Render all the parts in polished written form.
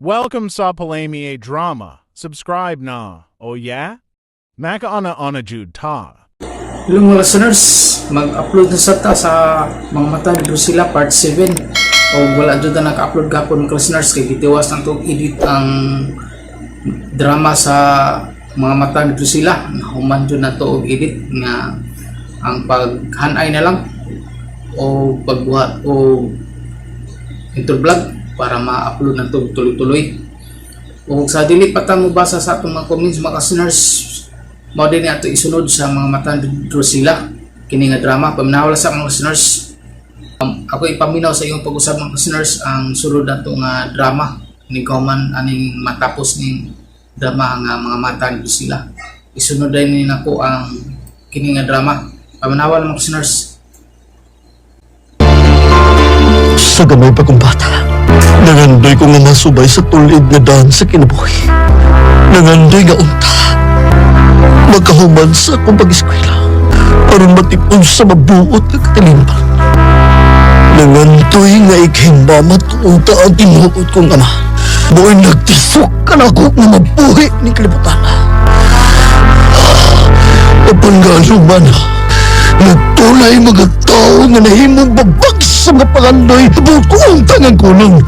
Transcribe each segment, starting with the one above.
Welcome sa Palami Drama. Subscribe na. Oh yeah? Maka ana Jude ta. Hello mga listeners, mag-upload na sa mga mata ni Drusilla part 7 o wala dyan na naka-upload gapon mga listeners kay gitiwas ng itong edit ang drama sa mga mata ni Drusilla. Human dyan na to og edit nga ang paghanay na lang o pagbuhat o intervlog para ma-upload na to tuloy-tuloy. O sa dili pa ta mo basa sa atong mga comments mga listeners, mao din ato isunod sa mga mata ni Drusilla kini nga drama paminawala sa mga listeners. Ako ipaminaw sa iyong pag-usab mga listeners ang sulod nato nga drama ni kauman aning matapos ni drama nga mga mata ni Drusilla. Isunod din nako ang kini nga drama paminawala mga listeners. Sa gamay pa kong bata, nangandoy ko nga masubay sa tulid nga daan sa kinabuhi. Nangandoy nga unta magkahuman sa akong pag-eskwela aron matipon sa mabuot nga katilimpan. Nangandoy nga ikhimamat unta ang tinuod kong ama. Buoy nagtisok ka na ako nga mabuhi ni kalibutan. Apan nga luman, nagtulay mga tao nga nahimong babag sa mga pangandoy buot ko unta nga kunong.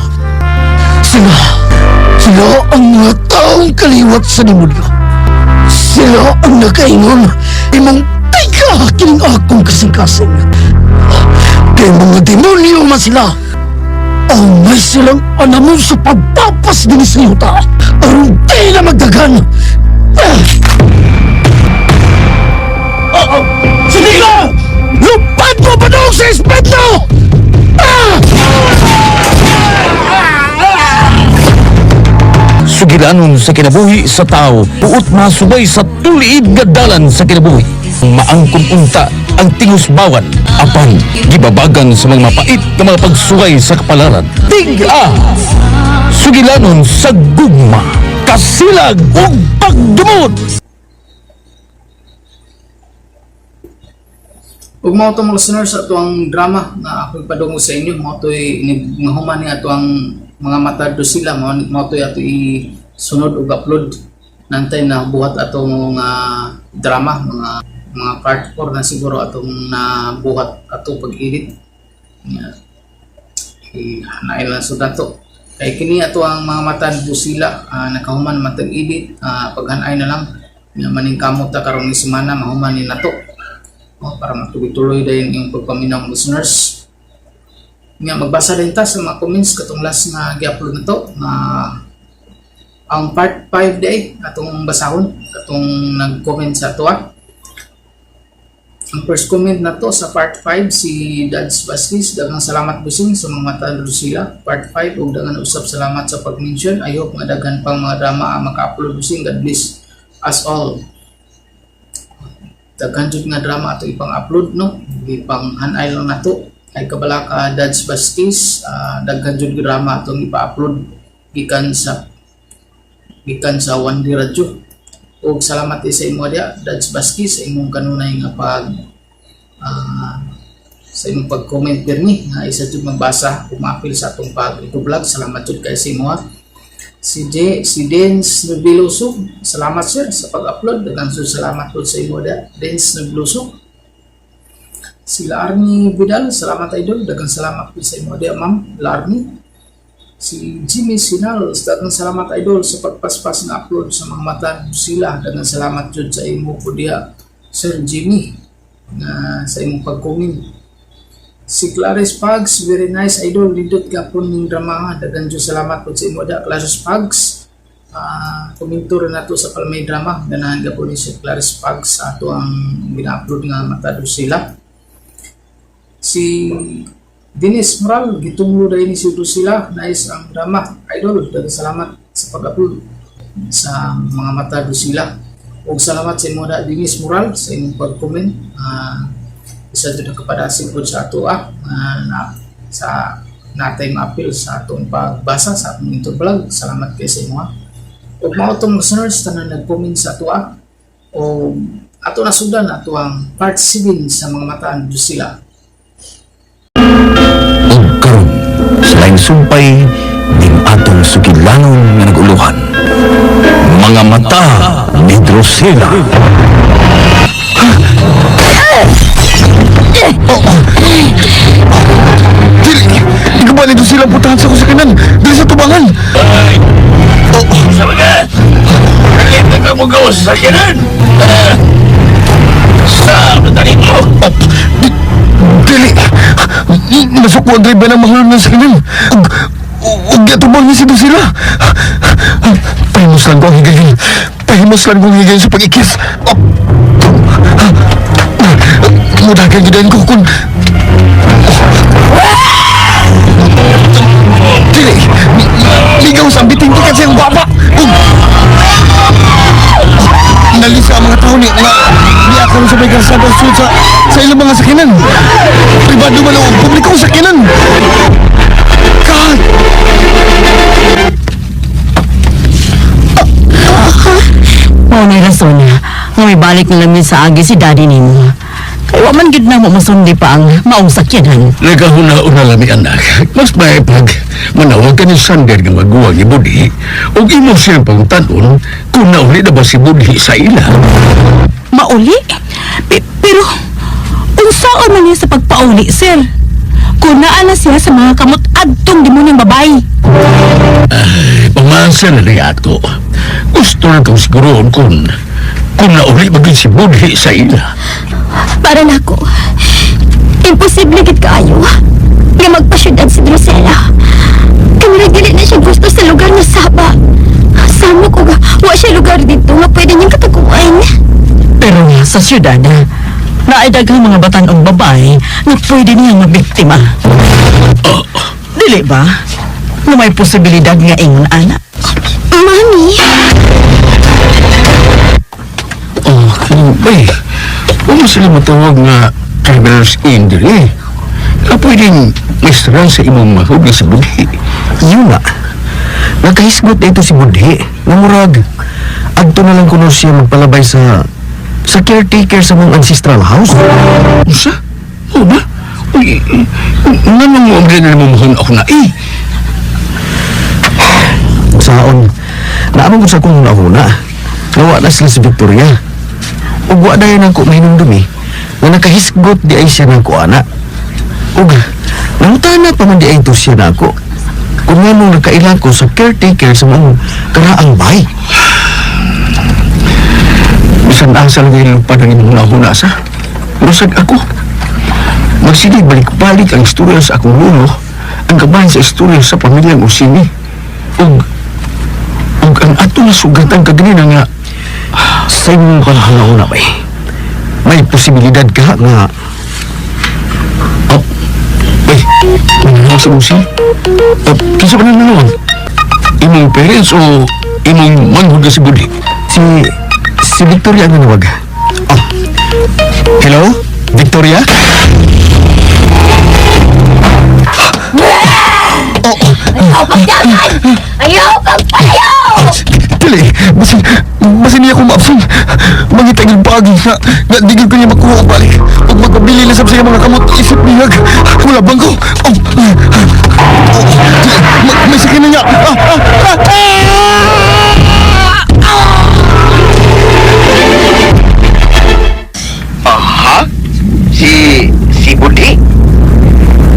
Sila ang mga taong kaliwat sa demonyo. Sila ang nakaingon imong tayka kining akong kasing-kasing. Kay mga demonyo man sila. Ang may silang anamon sa pagpapas din sa yuta. Aron di na magdagan. Sige ka! Lupad mo pa daw sa espeto! Sugilanon sa kinabuhi sa tao, buot masubay sa tuliid nga dalan sa kinabuhi. Maangkon unta ang tingos bawan, apan gibabagan sa mga mapait nga mga pagsuway sa kapalaran. Tiga! Sugilanon sa gugma, kasilag ug pagdumot! Ug mao to mga listeners sa ato ang drama na ako ipadungo sa inyo, mao to'y nga human ni ato ang mga mata Drusilla, mao to'y ato isunod ug upload nantay na buhat ato nga drama mga part 4 na siguro atong nabuhat ato pag-edit. Hanain lang so dato. Kay kini ato ang mga mata Drusilla nakahuman matag edit paghanay na lang nga maningkamot ta karon ni semana mahuman ni nato. Para matuloy-tuloy din yung pagpaminaw ng listeners. Nga magbasa din ta sa mga comments katong last nga gi-upload na to ang part 5 day atong basahon katong nag-comment sa ato. Ang first comment na to sa part 5 si Dads Vasquez, daghang salamat busing sa mga mata Drusilla part 5 ug daghang usab salamat sa pag-mention. I hope nga daghan pang mga drama maka-upload busing. God bless us all. Daghan jud nga drama ato ipang-upload no, ipang hanay lang nato ay kabala ka Dads Vasquez. Daghan jud drama atong ipa-upload gikan sa 1D Radio. Ug salamat sa imo dia Dads Vasquez sa imong kanunay nga sa imong pag-comment pirmi nga isa jud magbasa ug maapil sa atong pag-vlog. Salamat jud kay sa imo. Si Dens Nagbiluso, salamat sir sa pag-upload. Daghang salamat po sa imo da Dens Nagbiluso. Si Larnie Vidal, salamat idol. Daghang salamat po sa imo da ma'am Larnie. Si Jimmy Sinal, daghang salamat idol sa pagpaspas na upload sa mga mata Drusilla. Daghang salamat jud sa imo po dia Sir Jimmy na sa imong pag-comment. Si Clarice Pugs, very nice idol, lindot gapon ning drama. Daghan jud salamat po sa imo da Clarice Pugs. Komentor na to sa Palmay drama, ganahan gapon ni si Clarice Pugs sa ato ang gina-upload nga mata Drusilla. Si Dennis Moral, gitunglo dahil ni si Drusilla, nice ang drama idol. Daghang salamat sa pag-upload sa mga mata Drusilla. Ug salamat sa imo da Dennis Moral sa imong pag-comment. Isa dito kepada singkod sa ato sa natay ma-appeal sa atong pagbasa sa atong intervlog. Salamat kay sa imo. Ug mao tong listeners tanan nag-comment sa ato o ato nasudan ato ang part 7 sa mga mata ni Drusilla. Ug karon sa laing sumpay ning ato ang sugilanon nga naguluhan. Mga mata ni Drusilla. Dili! Di ko ba nito silang putahan sa kusakinan? Dili sa tubangan! Sa mga! Kalita ka mo gawa sa sakinan! Sa madaling mo! Dili! Masok ko ang driver ng mahulog ng sakinan! Huwag yatubang niya si sila! Pahimos lang ko ang higayin! Pahimos lang ko ang higayin sa pag-ikis! Mudagan gidahin ko kung... Dili! Ligaw sa biting tikat siyang baba! Nalisa ang mga tao ni nga di ako sa may karsada sa ilang mga sakinan. Pribado man o publiko ang sakinan. God! Mao may rason nga may balik na lang sa agi si daddy nimo. Kay wa man gid na mo masundi pa ang maong sakyanan. Nagahuna-una lang ni anak. Mas may pag manawag ka ni Sander nga maguwag ni Budhi o imo siyang pangtanon kung nauli na ba si Budhi sa ila. Mauli? Pero unsaon man niya sa pagpauli, sir? Kung naa na siya sa mga kamot adtong demonyong babae. Pamasa na niya ato. Gusto na kang siguroon kung nauli maging si Budhi sa ila. Para nako, imposible gid kaayo nga magpasyudad si Drusilla. Kaya dili na siya gusto sa lugar na Saba. Samo ko nga, wa siya lugar dito nga pwede niyang kataguan. Pero sa syudad, naaidaghang mga batan-ong babae na pwede niyang mabiktima. Dili ba? Na may posibilidad nga ingon anak. Mami, Bay, huwag mo sila matawag nga traveler's injury. Na pwedeng maestran sa imong mahog si Budhi. Yun na. Nakahisgot na ito si Budhi. Namurag. Agto na lang kuno siya magpalabay sa caretaker sa mong ancestral house. Usa? O ba? Uy, nanong mo ang ganyan mo mahon ako na Saon. Naamang ko sa kong huna-huna. Nawa na sila si Victoria. Ug wa dayon ako mahinumdumi nga nakahisgot di ay siya ng kuana. Ug nangutana pa man di ay ito siya na ako. Kung ano nakailan ko sa caretaker sa mga karaang bay. Bisan asa lang yung lupa ng imong nahuna sa. Rusag ako. Magsinig balik-balik ang istorya sa akong lulo, ang kabahan sa istorya sa pamilyang Usini. Ug ang ato na sugatan kaganina nga Sa imong panahon bay. May posibilidad ka nga Bay, mananawag sa Usi? Kinsa ka nang nanawag? Imong parents o imong manhod na si Budhi? si Victoria ang nanawag. Hello? Victoria? ayaw kang palayo! Dili, basin niya kung maapsong. Mangitag yung pagi na digil ko niya makuha ang balik. Huwag magpabili na sa mga kamot, isip niyag. Wala bang ko? May sakit na niya. Aha? Si Budhi?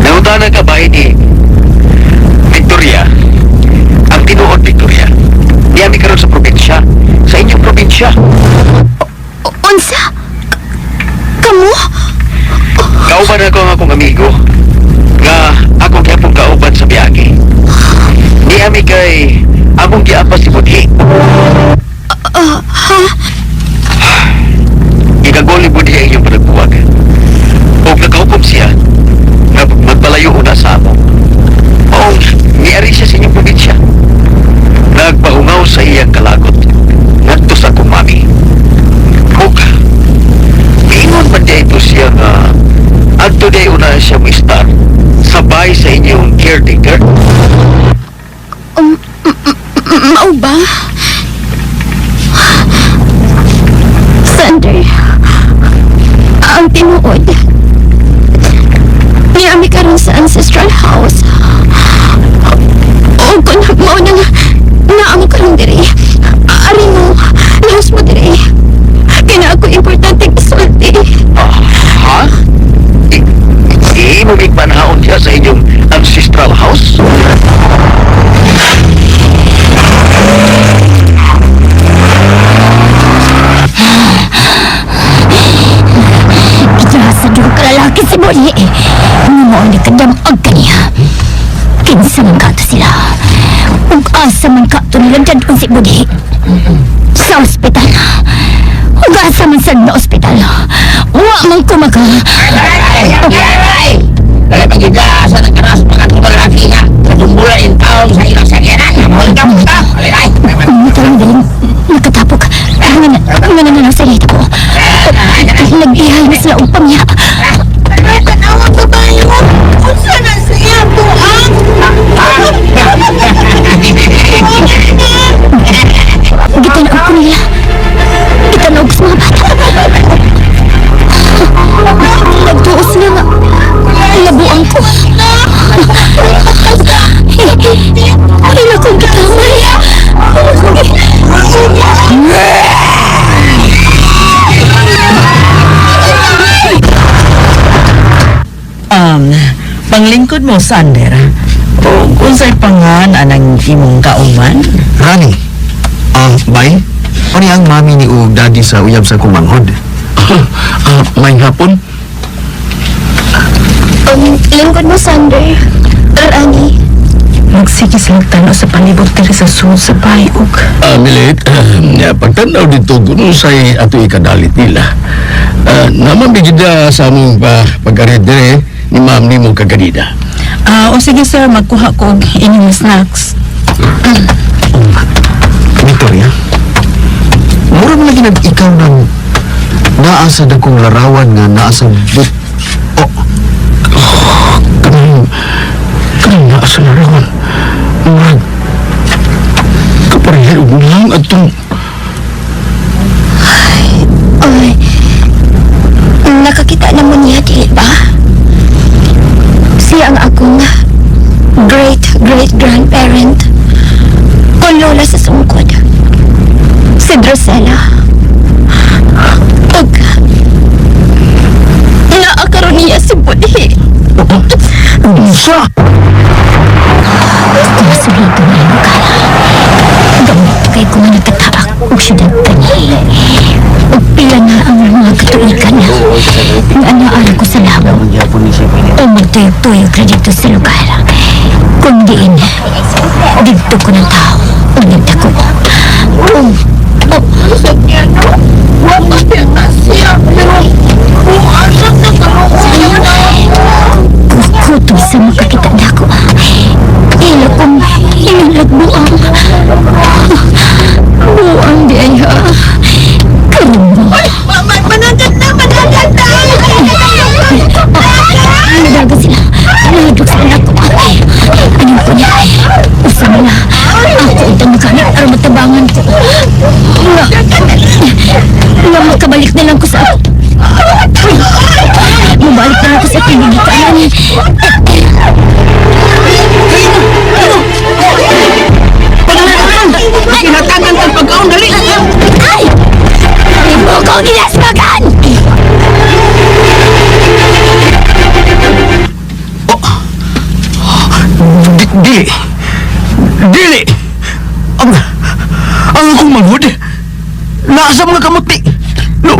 Nautanan ka ba ni Victoria? Ang tinuod Victoria, niyami karon sa probinsya. Sa inyong probinsya. Unsa? Kamu? Kauban ako ang akong amigo nga akong gyapon kauban sa biyagi. Niyami kay akong giapas si Budhi. Igagoli Budhi ang inyong panagbuwag. O nakahukom siya na magpalayo una sa amo. O niyari siya sa inyong probinsya. Nagpaungaw sa iyang kalagot ngadto sa kumami. O ingon man niya ito siya nga adto day una siya mistar sabay sa inyong caretaker. Mao ba? Sander, ang tinuod. Niyami karon sa ancestral house. O kung mao nang asa man ka to sila. Ug asa man ka to nila dyan si Budi. Sa ospital. Ug asa man sa na ospital. Wa man ko maka. Dali pagigla sa nagkaras mga itong lalaki nga. Natumbula yung taong sa ilang sakyanan. Mahal ka mo ka. Nakatapok. Nga na salita ko. Nag-ihay na sila ang pamya. Tanawag ko tayo. Kung saan na siya buang? Gitanaog ko nila. Gitanaog sa mga bata. Nagtuos na nga. Labuan ko. Ila kong gitamay. Panglingkod mo, Sander. O unsay pangan anang imong kauman? Rani, bay, ano ang mami ni o daddy sa uyab sa kumanghod? May hapon? Lingkod mo, Sander. Rani. Magsigis lang tanaw sa palibot diri sa sulod sa bayog. Milit, pagtanaw dito, kung sa'y ato ikadalit nila. Naman bigida sa among pag-arid dire, ni ma'am ni mo kaganida. O sige sir, magkuha ko og inyong snacks. Victoria, mura mo lagi nag-ikaw ng naasa na kong larawan nga naasa Kanang naasa larawan. Murag, kaparehay og nang atong Ay, nakakita naman niya, di ba? Siya ang akong great-great-grandparent o lola sa sungkod. Si Drusella. Ug naakaroon niya si Budhi. Sa! Masulito na yung kala. Gamit kay ko nga nagtataak o siyudad tani. O pila na ang mga katuikan na nga naara ko sa labo. O magtuyog-tuyog na dito sa lugar. Kung diin, dito ko ng tao o nagdako. Kutoy sa makakita na ako. Ila kong hinalagbuang. Buang di ay ha. Karungo. Managat na! Managat na! Nadaga sila. Nahadok sila na ako. Anong ko niya? Usama na. Ako itong makahanap para matabangan ko. Nga makabalik na lang ko sa ako. Mabalik na lang ko sa pinigitanan. Kinatagan kang pagkaon, dali! Ay! Ibo ko ginasmagan! Dili! Ang akong manghod, naasa mga kamuti! No!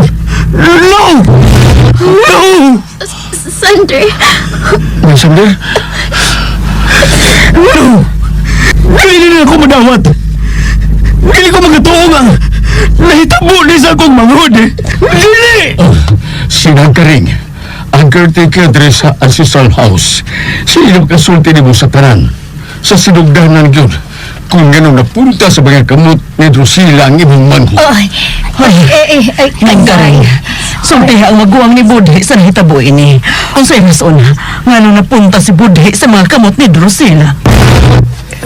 Sander! May Sander? No! Dili na ako madawat! Dili ko magatuong ang nahitabo ni sa akong manghod! Dili! Sinagkaring, ang caretaker diri sa ancestral house. Sino kasulti ni mo sa tanan? Sa sinugdanan yun. Kung gano'n napunta sa mga kamot ni Drusilla ang ibang manghod. Ay, nagkaray. Sumpi ang maguwang ni Budhi sa nahitabo ini. Kung sa'y rason, nga nung napunta si Budhi sa mga kamot ni Drusilla.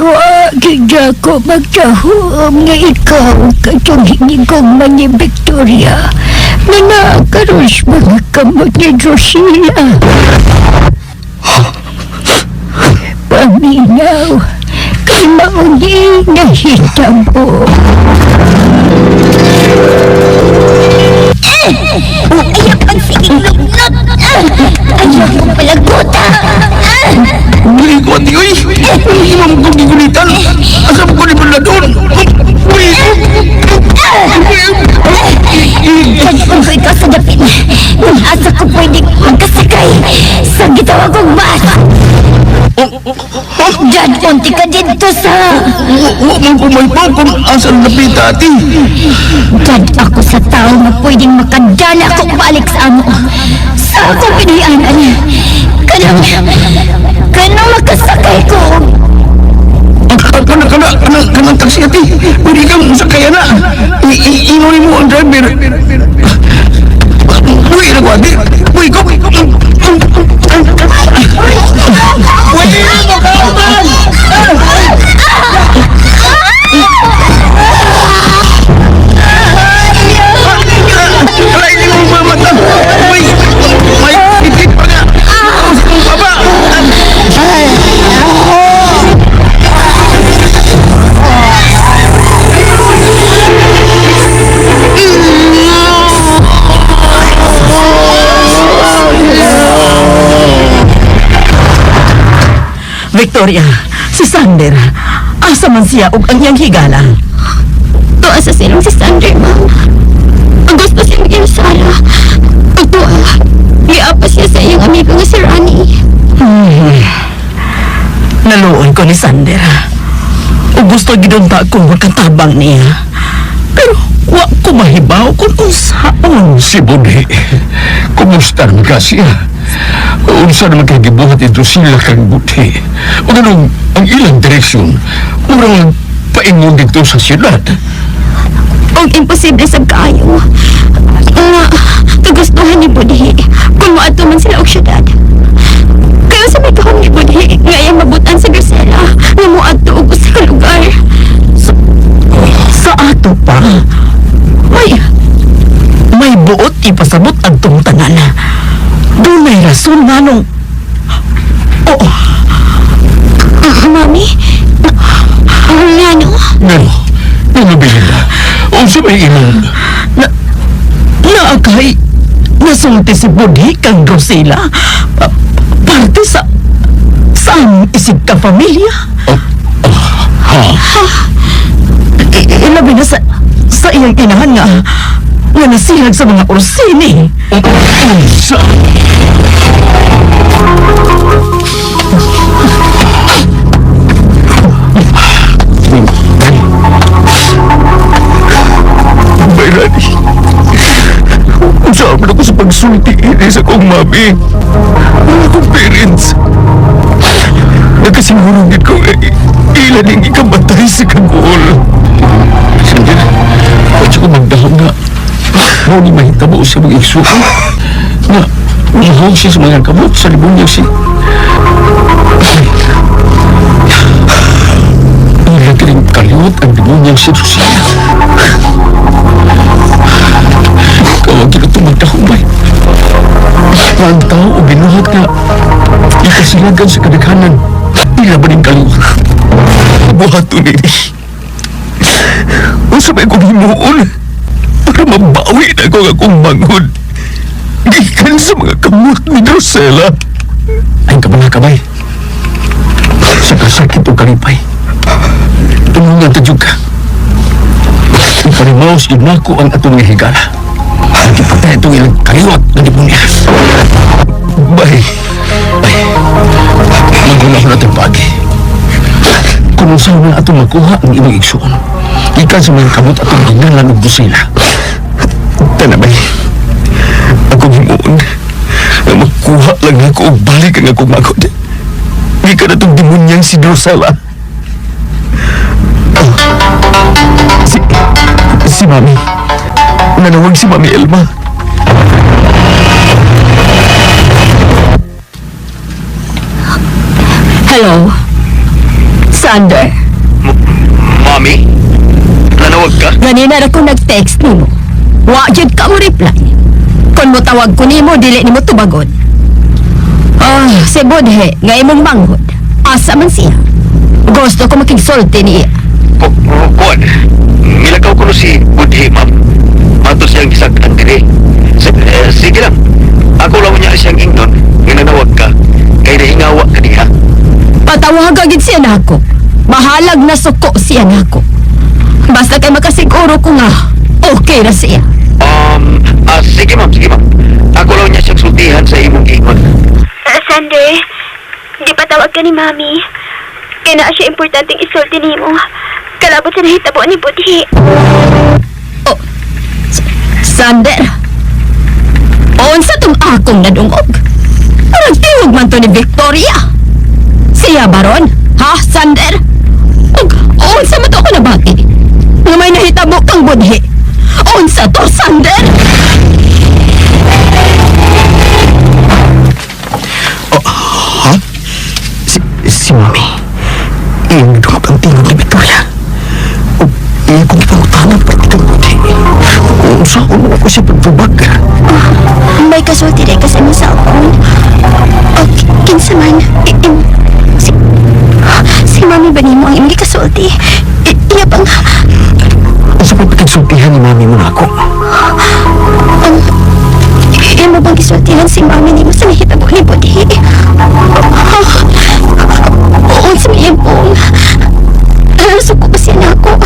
Wagig ako magkahum nga ikaw katong hindi kong mani Victoria na nakakaroon sa mga kamot ni Drusilla. Paminaw, kay mauni nahitabo. Ayaw pang siging lugnot. Ayaw kong palaguta. Bili ko, ati, uy! Hindi mo kong gigulitan! Asa mo ko ni Baladon! Uy! Pagpag ko ikaw sa dapit, asa ko pwede magkasakay sa gitawa kong bus. Diyan, unti ka dito sa... Huwag pumaypaw kung asan napita, ati. Diyan ako sa tao na pwedeng makadala ako balik sa amo. Sa ako pinayanan. Kanang makasakay ko. Kanang taksi, ati. Pwede kang sakaya na. Inunin mo ang driver. Uy, nagwadi. Uy, go. Uy, mo kauban! Alay, hindi mo mamata. Uy, may itik pa nga. Baba. Victoria, si Sander, asa man siya ug ang iyang higala. Tuwa sa silong si Sander, ma'am. Ang gusto siya maging Sara. Ang tuwa, giapa siya sa iyong amigo nga si Rani. Naluon ko ni Sander. Ug gusto gidunta kong magkatabang niya. Pero wa ko mahibaw kung unsaon. Si Budhi, kumusta naman ka siya? Unsa naman kayo gibuhat ito sila kang Budhi? O ganun, ang ilang direksyon, murang paingon dito sa siyudad. Og imposible sa kaayo. Nga, kagustuhan ni Budhi kung maato man sila og syudad. Kaya sa may kahong ni Budhi, ngayang mabutan sa Gracela nga moadto og usa ka lugar. Sa ato pa, may buot ipasabot ang tanan. Doon may rason nga nung... Oo. Mami? Ano? Ano Belinda? O sa may imong? Naakay, nasulti si Budhi kang Rosela. Parte sa ang isig ka pamilya. Ilabi na sa iyang inahan nga nasilag sa mga orsini. Bayrani, usapan ako sa pagsulti ini sa kong mami. Wala akong parents. Nagkasiguro din ko ilan yung ikamatay sa kagol. Sander, at ko magdahon nga. Mo ni mahitabo sa mga igsuko na mahong siya sa mga kamot sa libong niya si... Ilan ka rin kaliwat ang libong niya si Rosina. Kawag yun itong magdahumay. Ang tao o binuhat nga ikasilagan sa kadaghanan. Ila ba rin kaliwat? Buhato nini. O sabay kong himuon para mabawi na ko akong manghod. Gikan sa mga kamot ni Rosela. Ay kabay. Sa kasakit o kalipay. Tunungan ta juga. Iparimaos yun ako ang atong higala. Ang ipatay itong ilang kaliwat na di po niya. Bay. Magulang na itong pagi. Kung saan na atong makuha ang ibang igsuon. Ikan sa mga kamot atong ginalan o busila. Tanabay. Ako himuon na makuha lang ako o balik ang akong magod. Di ka na itong demonyang si Rosela. Si Mami. Nanawag si Mami Elma. Hello? Sander? Mami? Nanawag ka? Ganina na ko nag-text nimo. Wa jud ka mo reply. Kung mo tawag ko nimo, dili nimo tubagon. Si Budhe, nga imong manghod. Asa man siya. Gusto ko makigsulti niya. Kuwan, milakaw ko si Budhi, ma'am. Mato siyang gisagdan diri. Sige lang. Ako lang niya siyang ingnon. Nanawag ka. Kaya nahingawa ka niya. Patawag agad siya na ako. Mahalag na suko siya na ako. Basta kay makasiguro ko nga, okay na siya. Sige ma'am. Ako lang niya siyang sultihan sa imong ingon. Sander, di pa tawag ka ni Mami. Kaya naa siya importanteng isulti nimo. Kalabot sa nahitabo ni Budhi. Oh, Sander. Unsa tong akong nadungog? Parang tingog man to ni Victoria. Siya baron? Ha, Sander? Unsa man to ako nabati? Nga may nahitabo kang Budhi. Unsa to, Sander? Ha? Si Mami. Iyong nagdungap ang tingog ni Victoria. O iyong kong ipangutanan para itong buti. Kung sa ako ako siya pagbubag. May kasulti rin kasi mo sa akong. O, kinsa man. Si Mami ba nimo ang imong kasulti? Iya bang... Sa pagpagsultihan ni Mami mo na ako. Iya mo bang kisultihan si Mami nimo sa nahitabo ni Budhi? Oo, sa iyang pong. Suko ba siya na ako?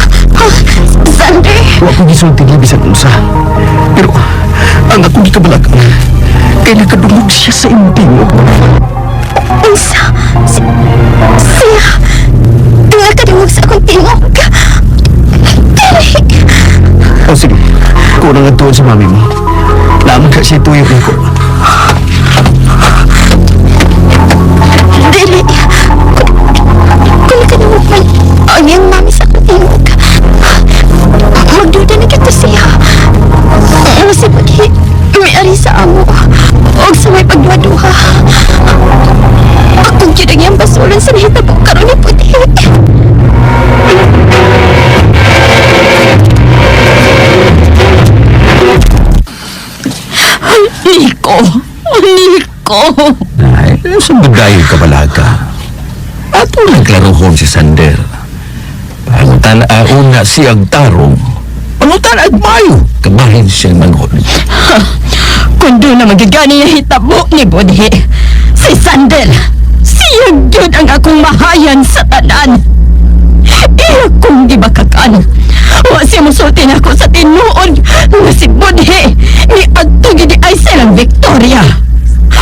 Sander? Huwag kong gisulti niya bisan unsa. Pero ang akong gikabalagan kaya nakadungog siya sa imong tingog. Unsa? Siya? Nga kadungog sa akong tingog? O sige, kung nang nagtuon sa Mami mo, naman ka siya tuyok ko. Dili. Kung nakadungog man ang iyang Mami sa akong tingog, magduda na kita siya. Si Budhi, may ari sa amo. O sa may pagduha-duha. Akong yun ang iyang basulan sa nahitabo karon ni Budhi. Nico! Ay, sa bagayo kabalaga. Ato naglaruhon si Sander. Pangutan una siyag tarong. Pangutan agmayo. Kabahin siya manghod. Kung doon na magigani na hitabo ni Budhi, si Sander, siya yun ang akong mahayan sa tanan. Iya kong di bakakan. Wa siya musultin ako sa tinuod nga si Budhi ni Agtugi di ay silang Victoria.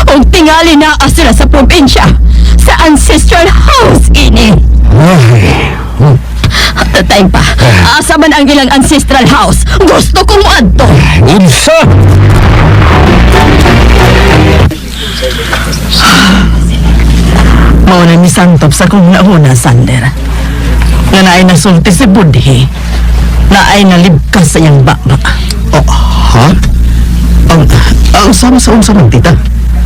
O tingali na sila sa probinsya, sa ancestral house ini. Tatay pa, asa man ang ilang ancestral house? Gusto kong adto. Unsa? Mauna ni Santop sa kong nauna, Sander. Nga naay nasulti si Budhi. Naay nalibkas sa iyang baba. Oh, ha? Ang sama sa unsa ng tita?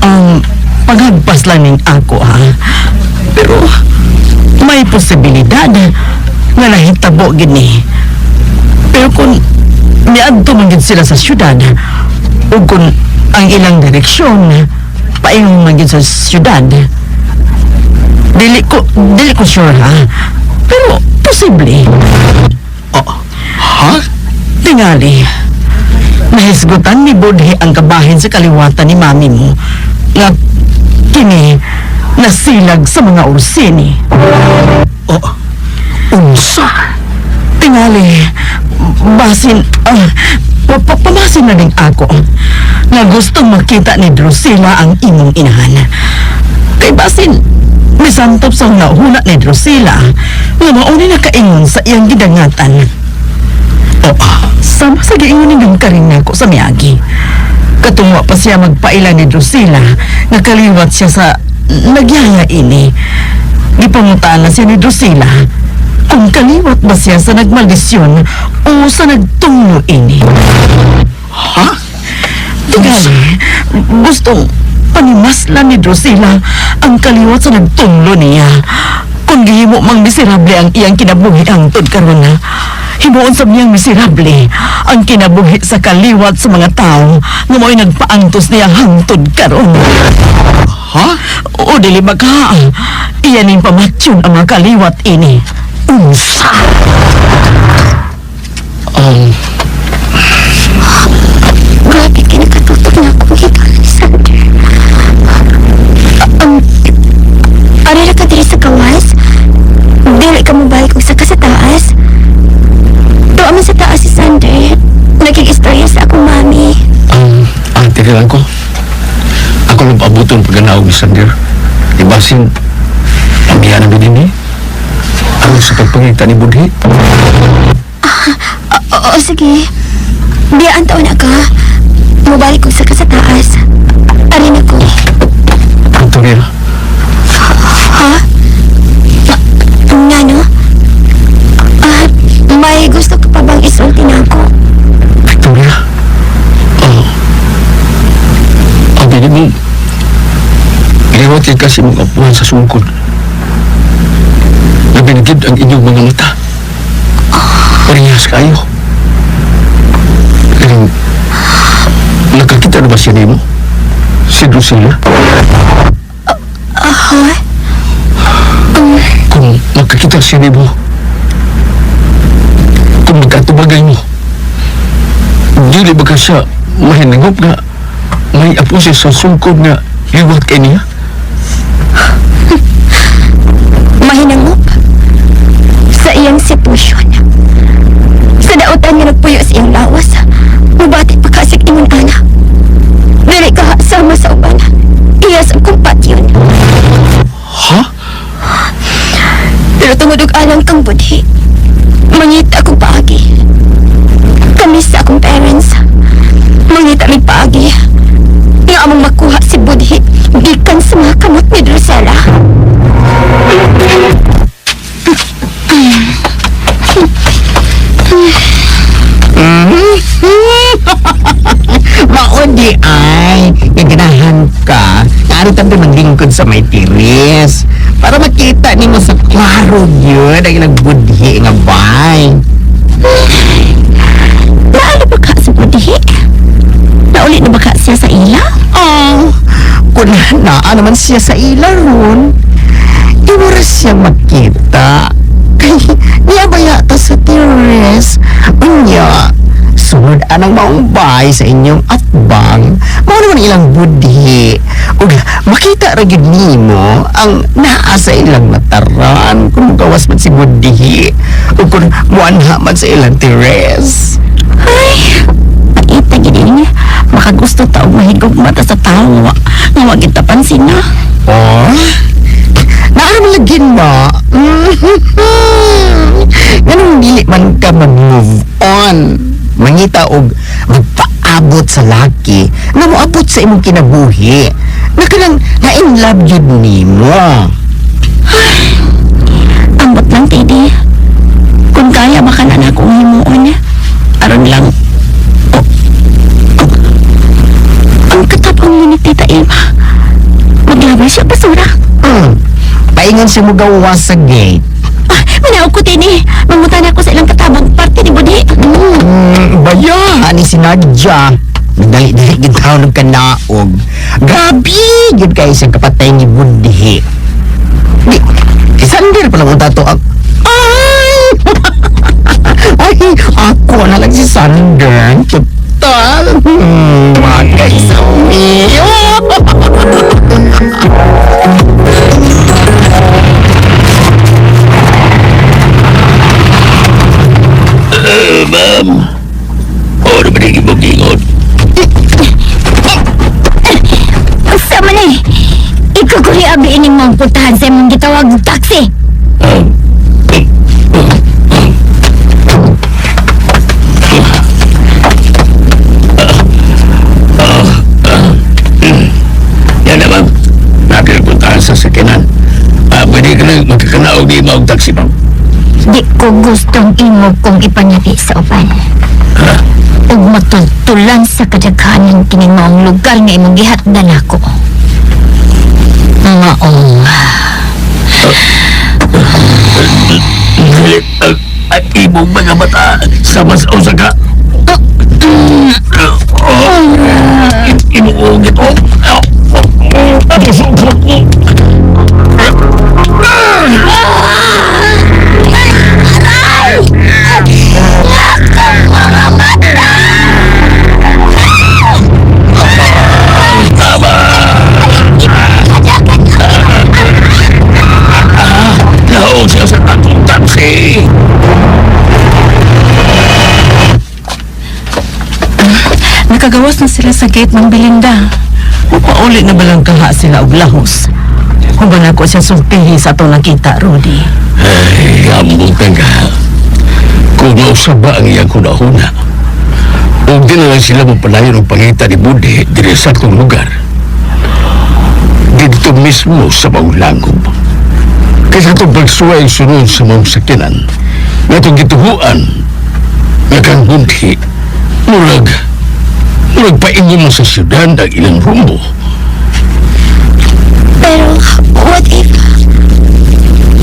Ang paghagpas lang ning ako, ha? Pero may posibilidad nga nahitabo gini. Pero kung miadto man gid sila sa syudad, o kung ang ilang direksyon paingon man gid sa syudad, dili ko sure, ha? Pero posible. Oh, ha? Tingali, nahisgutan ni Budhi ang kabahin sa kaliwatan ni Mami mo nga kini nasilag sa mga ursini. Oh, unsa? Tingali, basin, pamasin na din ako na gustong makita ni Drusilla ang imong inahan. Kay basin, misantop sa nauna ni Drusilla nga mauni na kaingon sa iyang gidangatan. Sama sa giingon ng karing nako sa miyagi. Katungwa pa siya magpaila ni Drusilla nga kaliwat siya sa nagyaya ini. Gipangutaan na siya ni Drusilla kung kaliwat ba siya sa nagmaldisyon o sa nagtunglo ini. Ha? Tigali, gustong panimaslan ni Drusilla ang kaliwat sa nagtunglo niya. Kung gihimo mang miserable ang iyang kinabuhi hangtod karon na, himuon sa niyang miserable ang kinabuhi sa kaliwat sa mga tao nga mo'y nagpaantos niya hangtod karon. Ha? O dili baka, iyan yung pamatsyon ang mga kaliwat ini. Unsa? Grabe, kinakatutok na akong hika, Alexander. Ari na ka diri sa kawas? Dili ka mabalik og saka sa taas? Doon man sa taas si Sander. Naging-istorya sa akong mami. Teka lang ko. Ako lang paabuton pagkanaog ni Sander. Ibasin, pamiyan ang bidin eh. pangita ni Budhi. Oo, sige. Biyaan taon na ka. Mubalik ko sa taas. Arin ako. Victoria, Ha? Ngano? May gusto ka pa bang isulti na ako? Victoria. Ang bini mo, iliwat kay kasi mong apuhan sa sungkod. Nabinigid ang inyong mga mata. Parehas kayo. Pero, nakakita na ba siya nimo? Si Drusilla? Kung makakita siya nimo, kung magkatubagay mo, dili ba ka siya mahinangop nga may apo siya sa sungkod nga liwat kay niya? Mahinangop? Sa iyang sitwasyon. Sa daotan nga nagpuyo sa iyang lawas, mabati pa kasik imong anak. Dili ka sama sa uban. Iyas ang kumpat yun. Ha? Pero tungod og alang kang budhi, mangita akong paagi. Kami sa akong parents, mangita mi paagi. Nga among makuha si budhi, gikan sa mga kamot ni Drusilla. Maudi ay, gaganahan ka. Ano tabi maglingkod sa may tiris. Para makita ni mo sa klaro yun ang nagbudhi nga bay. Naali ba ka sa budhi? Nauli na ba ka siya sa ila? Kung naa naman siya sa ila ron, iwaras siya makita. Kay niya ba yata sa tiris? Unya, sunod anang maumbay sa inyong atbang, mao naman ilang budhi. Ug makita ra gyud nimo ang naa sa ilang lataran kung gawas man si budhi. Ug kung muanha man sa ilang tiris. Ay, makita gid niya. Makagusto ta og mahigog mata sa tawa. Nga wa kita pansin na. Oh? Naamalagin mo? Ganun dili man ka mag-move on. Mangita og magpaabot sa laki na moabot sa imong kinabuhi. Na kanang na-in love yun nimo. Ambot lang, Teddy. Kung kaya baka na akong himuon. Aron lang. Ang katapang ni Tita Ilma. Maglabay siya basura. Paingan siya mo gawas sa gate. Manaog ko, Teddy. Mamuntan ako sa ilang katabang parte ni Budhi. Baya! Ani si Nadja. Nagdali-dali gintaw ng kanaog. Grabe! Yun kayo siyang kapatay ni Budhi. Di, kisander pa lang ang tato. Ay, ako na lang si Sander. Total. Magay sa umiyo. Ma'am. Ano ba naging mag-ingot? Sama na eh. Ikaw ko rin abiin yung mga putahan sa imong gitawag taxi. Yan na, ma'am. Nakilpuntahan sa sakinan. Pwede ka lang magkakanaog di maog taxi, ma'am. Di ko gustong imo kong ipanyati sa uban. Ug matultulan sa kadaghanan kini maong lugar nga imong gihatdan ako. Maong. At imong mga mata sa mas usaga. Imuong ito. Naon siya sa tatong taxi. Nakagawas na sila sa gate ng Belinda. Pauli na balang kaha sila og lahos. Kung ba na ko siya sultihi sa atong nakita, Rudy. Ay, Hambog nga. Kung nausap ba ang iyang hunahuna, huwag din na lang sila mapalayon ng pangita ni Budi dire sa atong lugar. Dito mismo sa Maulangob. Kaya itong pagsuway sunod sa mga sakinan na itong gituhuan na kang Budi murag paingin mo sa syudad ang ilang rumbo. Pero, what if...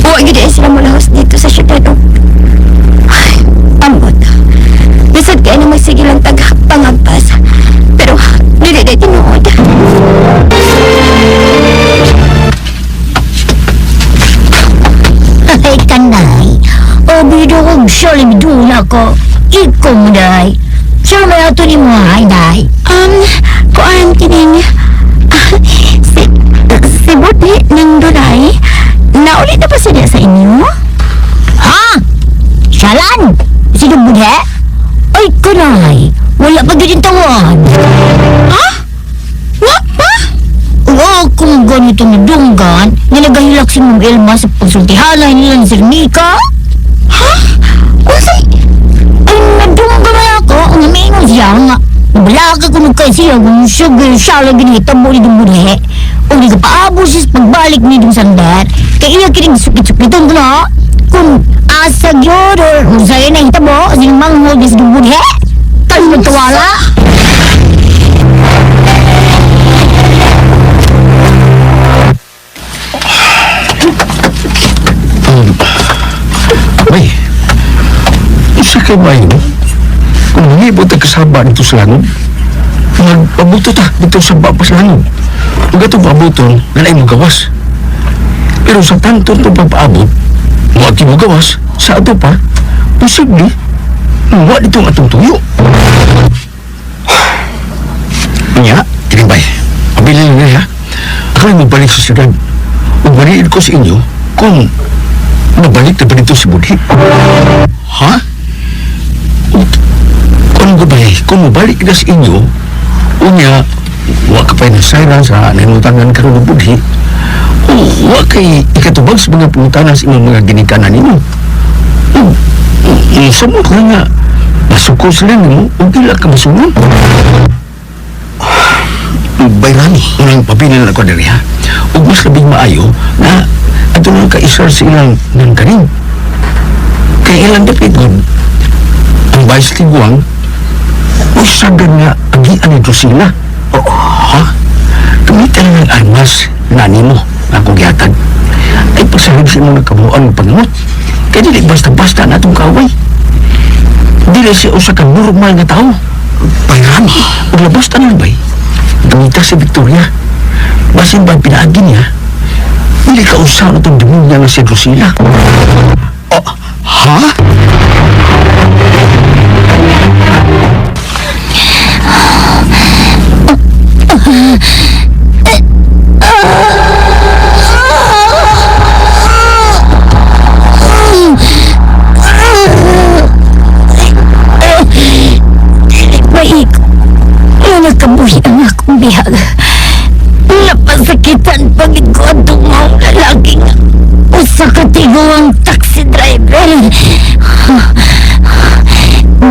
Huwag yun sila mulahos dito sa syudad o... Ay, ambot. Bisad kayo na magsige lang pangagpas. Pero, dili tinuod. Ay, kanay. O, bidong, siyali bidula ko. Ikaw mo, day. Siyali may ato ni mo, ay, day. Kuan kining... Si Budi ng Duray, naulit na ba siya sa inyo? Ha? Siyalan? Sino Budi? Ay, kanay. Wala pa ganyan tawan. Ha? What pa? Oo, kung ganito na dunggan, nilagahilak si Mong Elma sa pagsultihalay nila ni Sir Mika. Ha? Unsay? Ay, nadunggan na ako. Ang namingon siya nga. Nabalaka ko nung kay siya kung siya lang ginita mo ni Budi. O di ka paabo siya sa pagbalik ni Dung Sandar. Kaya iya kinig sukit-sukitan ko na. Kung asag yun or kung sa'yo na hita mo, silang manghol ni Dung Budi. Kaya magkawala. May, isa ka ba yun? Kung nangibot ang kasaba dito sa lanod, magpabuto ta dito sa baba sa lanod. Huwag itong pabuton na naay mo gawas. Pero sa tanto itong papaabot, huwag mo gawas, sa ato pa, posible, huwag itong atong tuyo. Nya, tinibay, pabili lang niya. Ako ay magbalik sa syudad. Huwag mariin ko sa inyo kung mabalik na ba dito si Budi. Ha? Kung mabalik na sa inyo, unya, huwag ka pa nasayran sa nanutangan karoon ng Budi. Huwag kay ikatubag sa mga pungtanan sa inyong mga ginikanan ninyo. Samot na nga, masuko sila ninyo, huwag kila ka masunod. Bayrani, unang pabilin ako dali ha. Huwag mas labing maayo na ato lang ka-isar sa ilang ng kanin. Kaya ilang dapit good, ang bayas tiguang, usagan nga agian ni Drusilla. Ha? Gamitan ng armas na mo na akong gihatag. Ay pagsahig sa imong nagkabuan ng pangamot. Kaya dili basta-basta na itong kaway. Dili siya usa ka normal nga tao. Bayrani, paglabas tanan bay. Gamita si Victoria. Basin ba pinaagi niya? Dili ka usa na itong demonya na si Drusilla. Oh, ha? Baik. Nagkabuhi ang akong bihag. Napasakitan pagid ko ang mga lalaki nga. Usa ka tiguang taxi driver.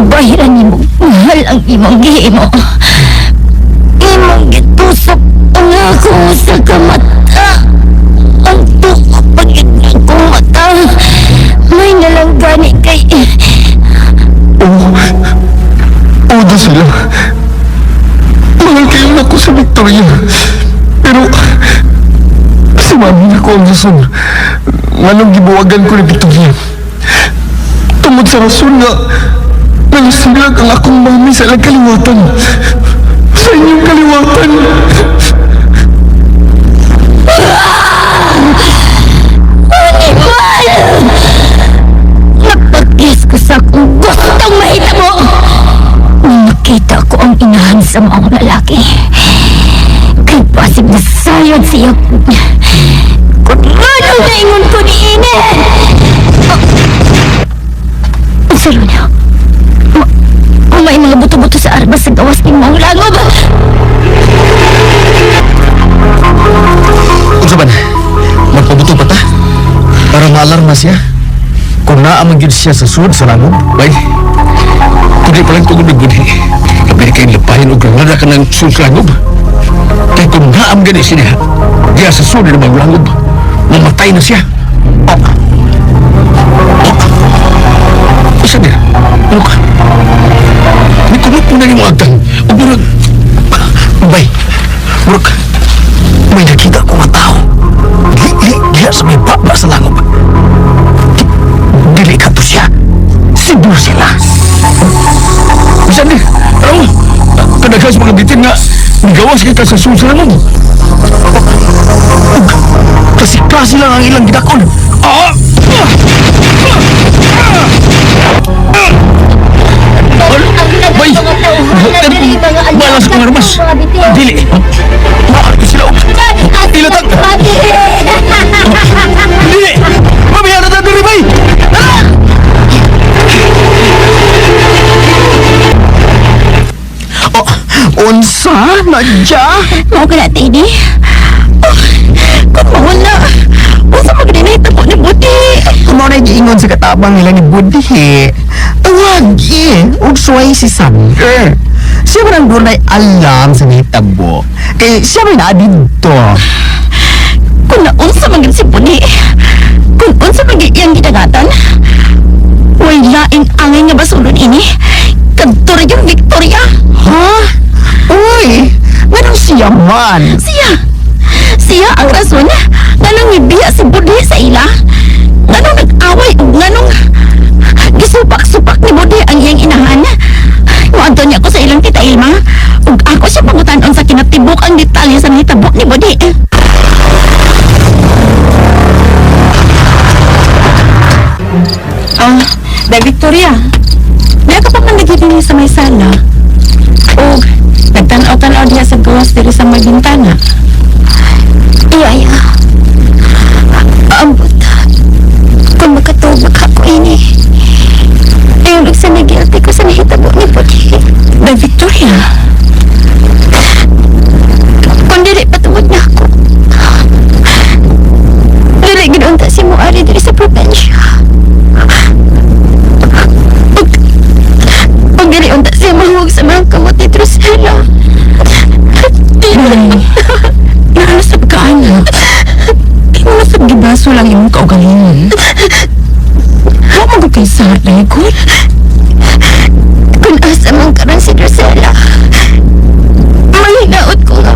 Bahiran ni mo, mahal ang imong gihimo. Imong gitusok ang akong usa ka mata. Ang tuko pagid akong mata. May nalanggani kay... Oda sila. Mahal kayo na ko sa Victoria. Pero, si mami na ko ang rason. Nganong gibuwagan ko ni Victoria. Tungod sa rason nga, nangasilag ang akong mami sa ilang kaliwatan. Sa inyong kaliwatan. Napag-is ko sa akong gustong mahita mo. Nakita ko ang inahan sa mga lalaki. Kay pasig na sayod siya. Kung anong naingon ko ni Ine. Salo niya. May mga buto-buto sa arbas sa gawas ni mga langob. Unsa man? Magpabuto pa ta? Para maalarma siya. kung naamang yun siya sa sud sa langob. Bay, pwede palang tungod ng gudi. Labi kayong lapahin o granada ka ng sulslangob. Kaya kung naam gani siya, diya sa sud na maglangob, mamatay na siya. Isa niya, ano ka? May kumot mo na yung mga agdang. O murag, Bay, murag, may nakita ko nga tao. Diya sa may baba sa langob. Dili ka to siya. Si Drusilla. isa niya, ano? Kadagas mga bitin nga, nigawas kita sa sulslangob. Kasi klase lang ang ilang gidakon. Bay, balas ko nga namas. Dili. Mahal ko sila. Ilatag. Dili. Mamaya na tayo rin, Bay. Unsa? Nadya? Mao ka na, Teddy. Kung na. Unsa magdinita po ni Budi? Kumaw na giingon sa katabang nila ni Budhi. Tawagi. Ug suway si Sander. Siya man ang dunay alam sa nahitabo. Kay siya may naadito. Kung naunsa man gid si Budi. Kung unsa man gid iyang gidagatan. Way laing angay nga basulod ini. Kadto ra yung Victoria. Ha? Uy! Ganun siya man. Siya ang rason nga nang mibiya si Budi sa ila. Nganong nag-away ug nganong gisupak-supak ni Budi ang iyang inahan. Muadto niya ako sa ilang tita Ilma ug ako siya pangutan-on sa kinatibuk ang detalye sa nahitabo ni Budi. Da Victoria, di ka pa man nagiging sa may sala. O, nagtanaw-tanaw diya sa gawas diri sa magintana. Iya. Ambot. Kung makatubag ako ini. Ayun, sa nagilty ko sa nahitabo ni Budi. Da Victoria. Kung dili patungod na ako. Dili ginunta si Muari diri sa probensya. Pag dili unta siya mahuwag sa mga kamot ni Drusilla. Nahalasab ka, anak. Nahalasab gibaso lang yung kaugalingon. Huwag mo kay Saray, good? Kung asa man karan si Drusilla, mahinaot ko nga.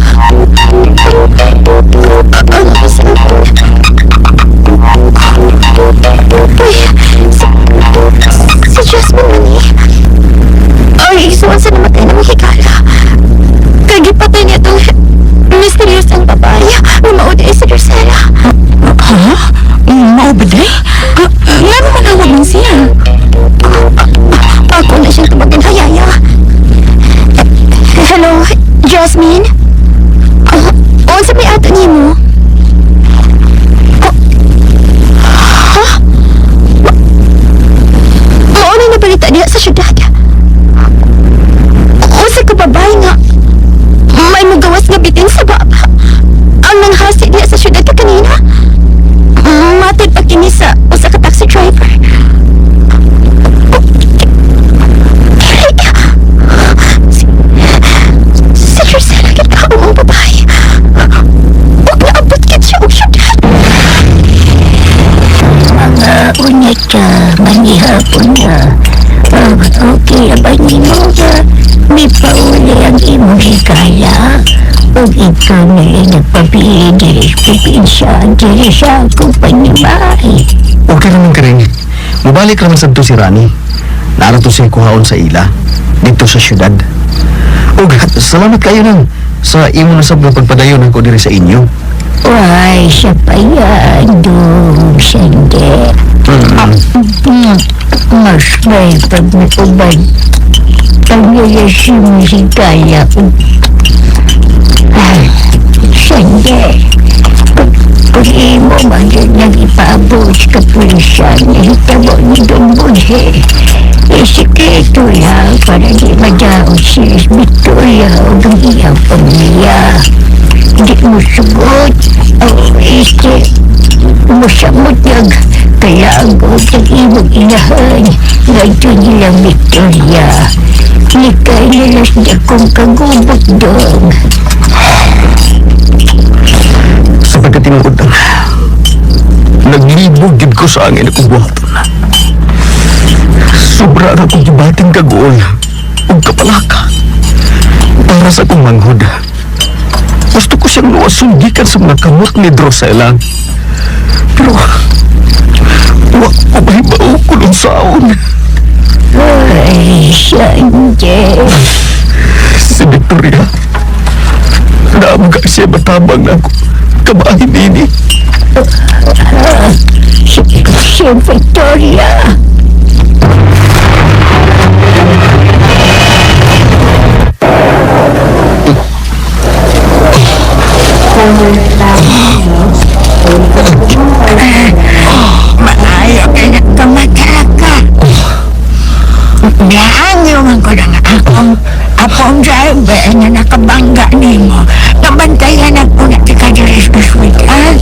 Ang asa ko. Si Jasmine mani. Ay, isuwan sa namatay ng hikala. Kagipatay niya itong mysterious ang babae na maudi si Drusilla. Ha? Maubaday? Nga naman awag man siya. Ako na siyang tumagin hayaya. Hello, Jasmine? O, sa may ato niyo mo? Ha? Maunay na balita diya sa syudad. Usa ka babae nga may mugawas nga bitin sa baba. Ang nanghasi diya sa syudad ka kanina. Matid pa kini sa usa ka taxi driver. Si Drusilla gid ka ang babae. Huwag naabot gid siya og syudad. Mga unyat ka, manihapon na. Okay, abay ni mo na. May pauli ang imong hikala. Ug ikaw na rin nagpapili diri sa probinsya, diri sa kumpanyabay. Okay naman ka rin. Mabalik naman sa si Rani. Narito siya kuhaon sa ila. Dito sa syudad. Ug salamat kayo nang sa imo na sabong pagpadayon ako diri sa inyo. Why, siya pa yan, dong, sende. Mas may pagmikubad. Pag-yayasin mo si Kaya. Ay, sende. Puri mo maging nag-ipabos ka pulisan. Hitabo ni Dumbulhe. Isikreto lang para di madaos si Victoria o ang iyang pamilya. Di mo sugot o musamot nag kalago sa ibang inahan na ito nilang Victoria. Nikay nilas niya kong kagubot dong. Sa pagkatinuod ng naglibog gid ko sa angin akong buhaton. Sobra na akong gibating kagool o kapalaka para sa akong manghod. Gusto ko siyang luwasundikan sa mga kamot ni Drosela. Pero wak ko mahibaw ko ng saon. Ay, Sanjay. Si Victoria, naamga siya matabang na ako. Kabahin ini. Si Victoria. Maayo ka na kamataka. Bihanyo man ko na akong driver na nakabangga ni mo. Nabantayan ako na tika diri sa hospital.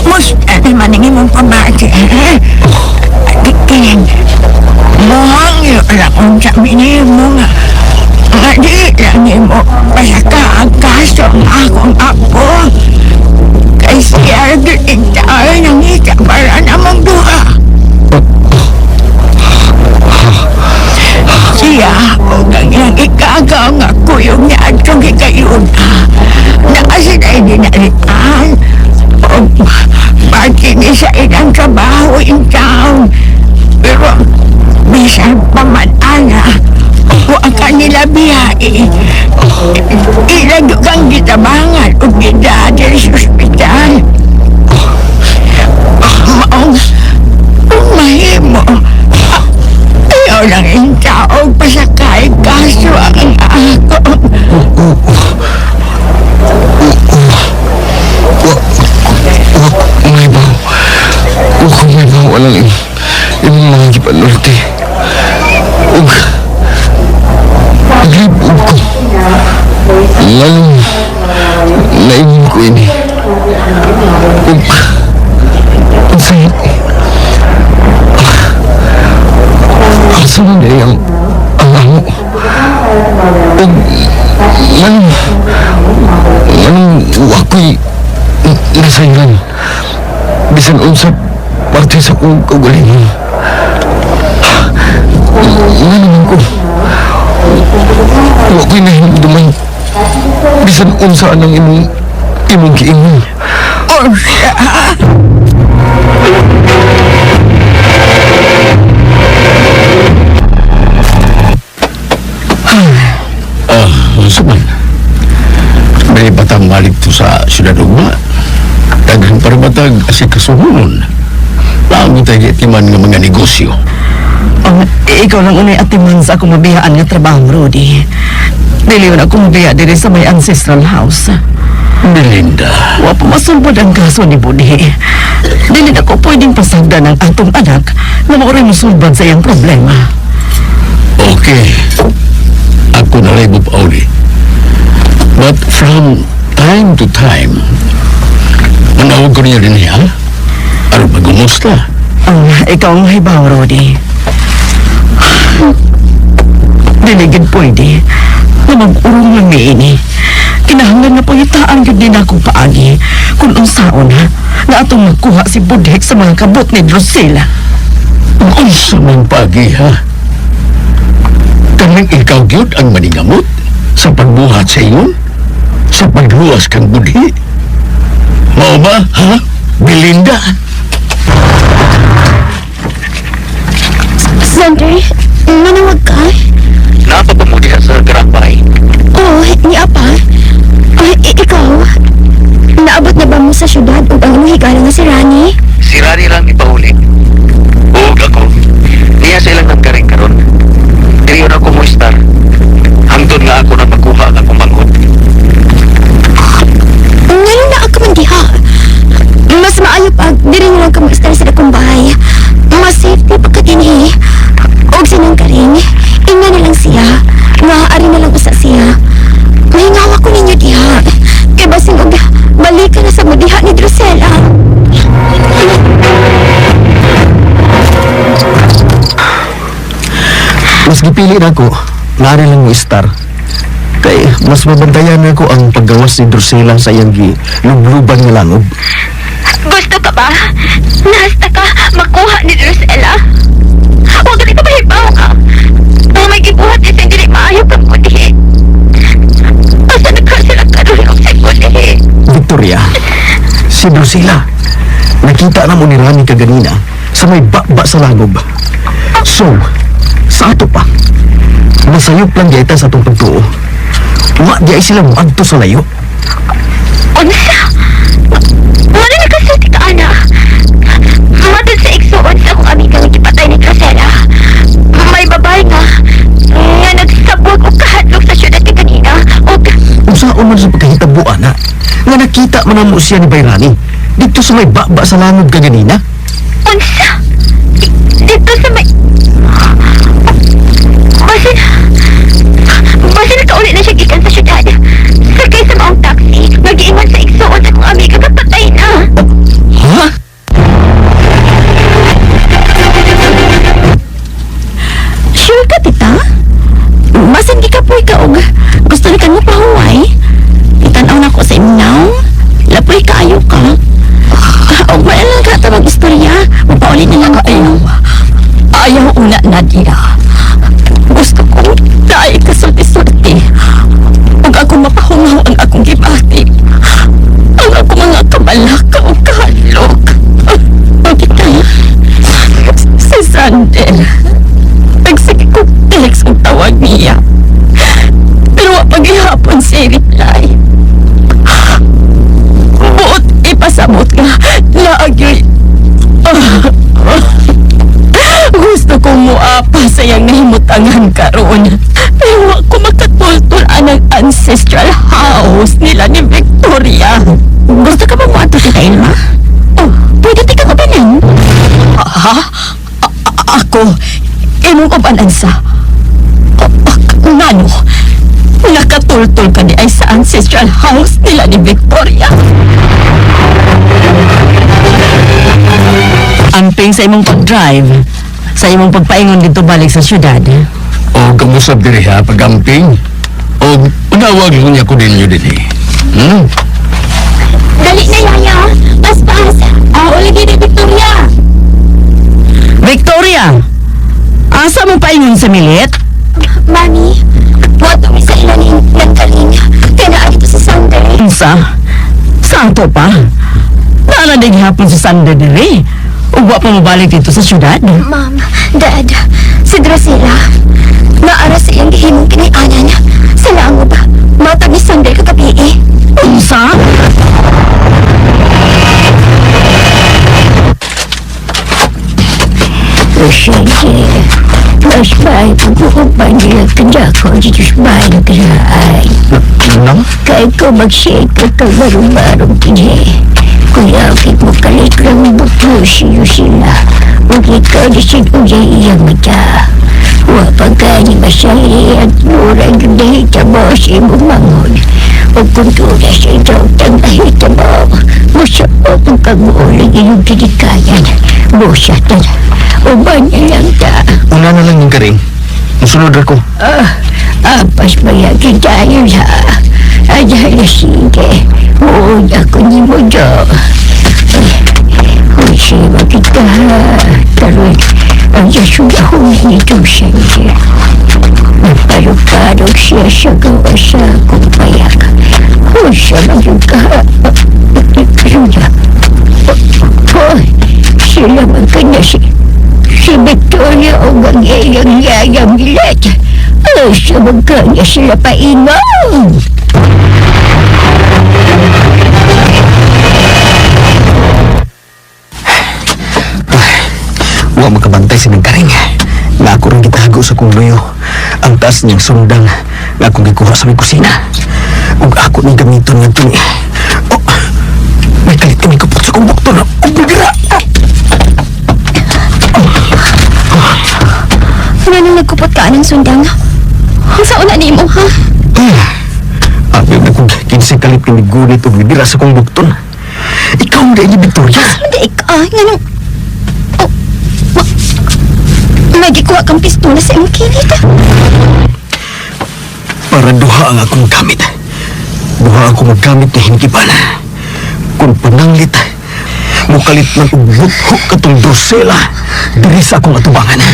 Musta naman ang imong pamati, ha? Dikin, mohangyo lang kung sabi ni mo nga di lang ni mo pasaka ang kaso ng akong apo. Kay siya gitintay ng ika para namang duha. Siya o kanyang ikagaw nga kuyong niya at yung ikayon. Nakasinay dinalitan. O pati ni sa ilang trabaho in town. Pero bisan pamanana huwag ka nila biyahe. Ilan kang gitabangan o gidadal sa ospital. Maong mahimo. Ayaw lang yung tao pasakay kaso ang ako. May baw walang imong mga gipanulti. Paglibog ko. Lalong naimong ko ini. Unsay asa man diri ang amo. Manong wako'y nasayran. Bisan unsa parte sa kong kaugalingon. Nga naman ko. Huwag ko'y nahimduman. Bisan unsa anang imong giingon. Unsa? Unsa man? May batang balik to sa syudad ugma. Daghang parabatag asik kasuhunon. Lago tayo itiman ng mga negosyo. Ikaw lang unay atiman sa akong mabiyaan nga trabaho, Rudy. Dili yun ako mabiya diri sa may ancestral house. Belinda. Wa pa masulbod ang kaso ni Budhi. Dili na ko pwedeng pasagdan ng atong anak na maoray masulbad sa iyang problema. Okay. Ako na lang Pauli. But from time to time, manawag ko niya rin niya. Ano ba gumusta? Ikaw ang hibaw, Rudy. Diligid pwede na mag-urong lang niini. Kinahanglan na pangitaan yun din akong paagi kung unsaon ha na atong magkuha si Budhek sa mga kabot ni Drusilla. Unsa man pagi ha? Kanang ikaw gyud ang maningamot sa pagbuhat sa iyon? Sa pagluwas kang budhi? Mao ba, ha? Belinda? Sander, manawag ka? Napapamuli sa Garapay. Oo, ni Apa. Ikaw, naabot na ba mo sa syudad o ang higala nga si Rani? Si Rani lang ipahuli. Huwag ako. Niya sa ilang nagkaring karon. Diriyon ako mo star. Hangtod nga ako na magkuha ang akong manghod. ka mag-stay sa dakong bahay. Mas safety pa ka din Og sinang karing, inga na lang siya. Maaari na lang usa siya. Mahingawa ko ninyo diha. Kay basing og balik ka na sa mudiha ni Drusela. Mas gipili na ko, nari lang mo star. Kay mas mabantayan na ko ang paggawas ni Drusela sa iyang lubluban nga langob. Gusto ka ba? Nasta ka makuha ni Drusela? Huwag ka dito mahibaw ka. Ang may gibuhat ni Cindy maayo kang kudihi. Asa na ka sila karulong sa kudihi? Victoria, si Drusela, nakita na mo ni Rani kaganina sa may bakba sa langob. So, sa ato pa, nasayop lang diyata sa itong pagtuo. Diay sila mo adto sa layo. Unsa? Wala na kasulti ka, ana. Matod sa igsuon sa akong amiga nga gipatay ni Drusela. May babae nga nagsabog o kahadlok sa syudad ni kanina. Kung saan man sa pagkahitabo, ana, nga nakita man mo siya ni Bayrani dito sa may bakba sa langob kaganina. Unsa? Dito sa may... Basin nakauli na siya gikan sa syudad. Sakay sa maong taxi, nag-iingon sa igsuon sa akong amiga kapatay na. Ha? Sure ka, tita? Basin gikapoy ka og gusto ni ka mo pahuway. Itanaw na ko sa iminaw. Lapoy kaayo ka. Og may lang ka ito mag-istorya. Mapauli na lang kayo. Ayaw una, Nadia. Gusto ko dahil kasulti-sulti. Huwag ako mapahungaw ang akong gibati. Ang ako mga kamalaka o kahalok. Kita, si Sandel. Nagsige ko text ang tawag niya. Pero pag-ihapon si reply. Buot ipasabot nga laagi. Gusto kong muapa sa iyang nahimutangan karon. Pero ako makatultul ang ancestral house nila ni Victoria. Gusto ka ba mo ato sa Ilma? Oh, pwede di ka kabanan? Ha? Ako? Imong kabanan sa? Nano? Nakatultul ka ni ay sa ancestral house nila ni Victoria? Amping sa imong pag-drive, sa imong pagpaingon dito balik sa syudad. O kamusab diri ha, pagamping. O unawag niya ko din yun din eh. Dali na, Yaya. Pas-pas. Uligi ni Victoria. Victoria! Asa mo paingon sa milit? Mami, wato mi sa ilaning ng kaling. Kaya ito sa Sunday. Sa? Sa ato pa? Naladig hapon sa Sunday diri. Uwa pa mabalik dito sa syudad. Ma'am, Dad, si Drusela. Naara sa iyang gihimong kinianan. Sa langob. Matag ni Sunday kagabi eh. Unsa? Sige, mas baik pag-uupan nila kadako dito sa bahay ng kiraay. Nang? Kahit ko mag-shake ka kag-barong-barong kini. Kuya, kit mo kalit lang buto siyo sila. Huwag ikaw di sinunay iyang mata. Huwag pagkani masahi at murag yung dahita mo sa imong mangon. Huwag kung tula sa ito ang dahita mo. Musa o kung kag-uulig iyong kinikayan. Musa ta. Uban niya lang ta. Una na lang yung karing. Musunod ako. Apas mayagin tayo ha. Aday na sige. Oo, ako ni mo do. Siya kita. Taroy, ang yasudahon nito siya niya. Nagparog-parog siya sa gawa sa kumpayak. Siya magigka. Hoy, sila magkanya si Victoria o gagayang yayang bilat. Siya magkanya sila paingaw. Huwag magkabantay sa nagkaring. Nga ako rin gitago sa kong luyo. Ang taas niyang sundang nga akong gikuha sa may kusina. Ug ako ni gamiton nga ito ni. Oh, may kalit kami kapot sa kong bukto na. Ug magira. Sundang. Sa una ni mo, ha? Abi na kong kinsikalit ng gunit o bibira sa kong bukton. Ikaw na ini, Victoria. Hindi ka, nga may gikuha kang pistola sa iyong kilid. Para duha ang akong gamit. Duha akong magamit na hinigiban. Kung pananglit, mukalit ng ubuto katong Drusela diri sa akong atubangan.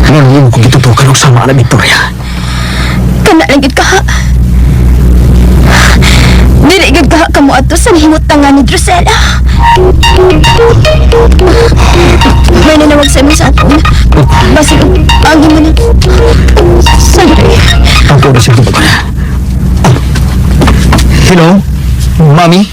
Ngayon mo kong itutukan og sama na, Victoria. Kana lang gid ka, ha? Dili gid ka kamo ato sa himutangan ni Drusela. May nanawag sa amin sa aton. Basig, agi mo na. Sandali. Tawag na siya ito ba? Hello? Mami?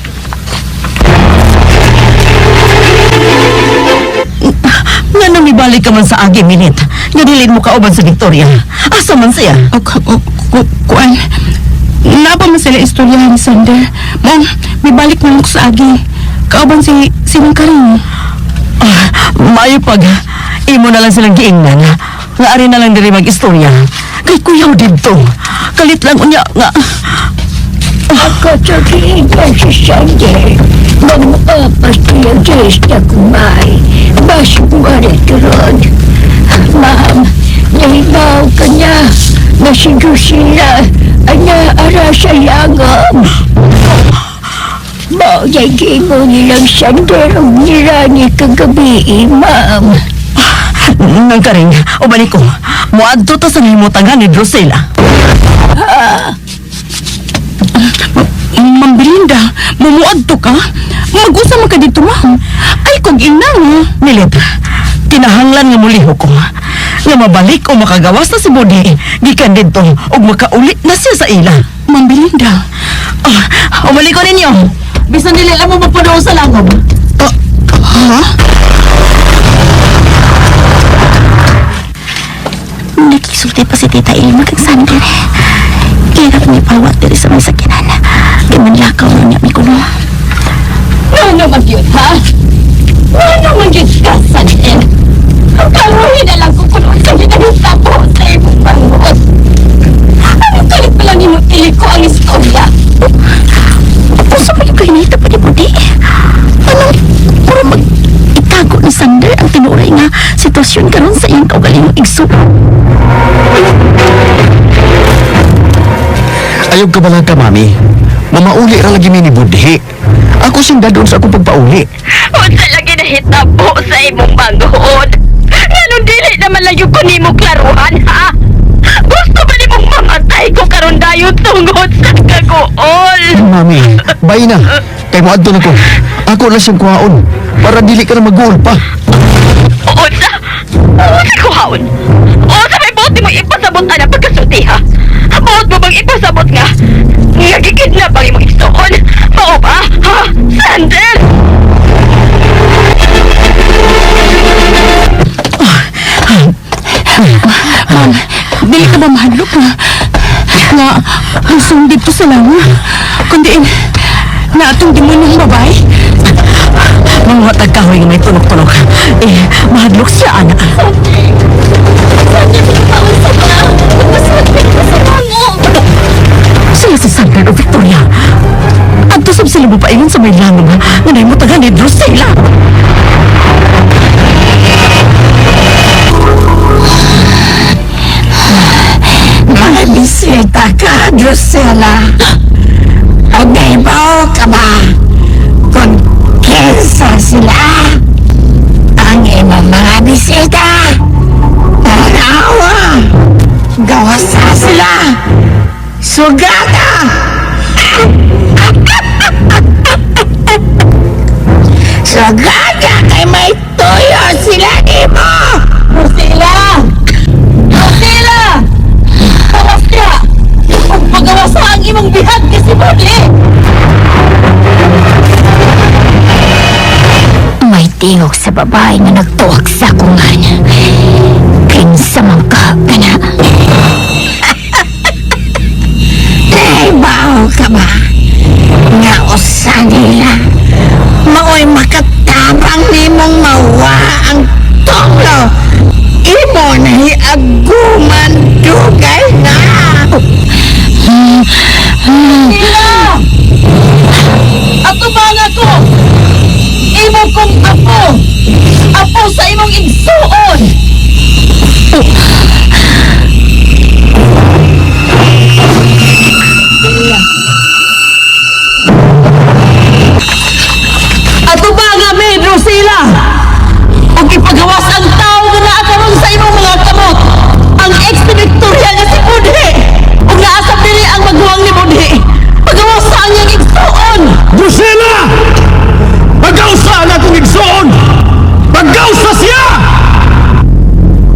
Nga nang ibalik ka man sa agi, Minit. Nga dilin mo kauban sa Victoria. Asa man siya? Kuan. Napa man sila istorya ni Sander. Mong, may balik man ko sa agi. Kauban si Nangkaring. Maayo pag imo na lang silang giingnan. Nga ari na lang diri mag-istorya. Kay kuyaw dito. Kalit lang unya nga. Ako sa kiingan si Sander. Mag-maapas niya Diyos na kumay. Basig mo rin turod. Ma'am, nahibaw ka niya. Na si Drusela anya ara sa langam. Mauyay mo nilang Sander ang nirani kagabi, ma'am. Nangkaring, ubani ko. Muadto ta sa himutangan ni Drusela. Ma'am Belinda, mumuad to ka? Mag-usa man ka dito, ma'am. Ay, kung inang. Milit, kinahanglan nga muliho ko. Nga mabalik o makagawas na si Budi. Gikan dito o makaulit na siya sa ila. Ma'am Belinda. Umalik ko ninyo. Bisan nila lang mo magpuno sa langob. Ha? Nakisulti pa si Tita Ilma kag Sander. Hirap ni pawat diri sa mga sakyanan. Di man lakaw mo niya, Mikuno. Ano mag-yun, ha? Ano mag-yun ka, Sander? Ang karuhin na lang kukulong sa ginagitapo sa ibong bangot. Anong kalit pa lang inutili ko ang istorya? Puso mo yung kahinita pa ni Budi. Anong puro mag-itago ni Sander ang tinuray nga sitwasyon karon sa iyong kaugalingong igso. Ayog ka ba lang ka, Mami? Mamauli ra lagi ni Budhi. Ako sing dadon sa akong pagpauli. Unsa lagi na hitabo sa imong bangot? Nganong dili naman lang yung kunimo klaruhan, ha? Gusto ba ni mong mamatay ko karon dayon tungod sa kagool? Mami, bay na. Kay mo adto na ko. Ako na siyang kuhaon. Para dili ka na mag-uol pa. Unsa? Unsa kuhaon? Unsa may buti mo ipasabot ana pagkasulti, ha? Buot mo bang ipasabot nga? Nagikidnap ang imong igsoon? Mao ba, ha? Sander! Ma'am, dili ka ba mahadlok na? Nga, ang sundid to sa lango. Kundi, na atong demonyo ng babae. Mga tagkahoy nga may tunog-tunog. Mahadlok siya, anak. Siya si Sander o Victoria. Ang tusab sila mo pa iyon sa may lanong nga na mo taga ni Drusela. Mga bisita ka, Drusela. Pag-ibaw ka ba? Kung kinsa sila? Ang imong mga bisita. Tanawa. Gawasa sila. Sugata. Sugata kay may tuyo sila nimo. Drusela! Drusela! Pagkasya! Pagkawasa ang imong bihag kasi Budi! May tingog sa babae nga nagtuwag sa kungan. Kinsa man ka, kana. Naibaw ka ba? Nga usa nila. Mao'y makatabang nimong mawa ang tonglo. Imo akong apo. Apo sa imong igsuon. Ato ba nga, Drusilla? Huwag ipagawas ang tao na naakaroon sa imong mga kamot. Ang ex-Victoria nga si Budhe. Huwag naasap dili ang maguwang ni Budhe. Pagawas sa anyang igsuon. Drusilla! Pagkausa na akong igsoon! Pagkausa siya!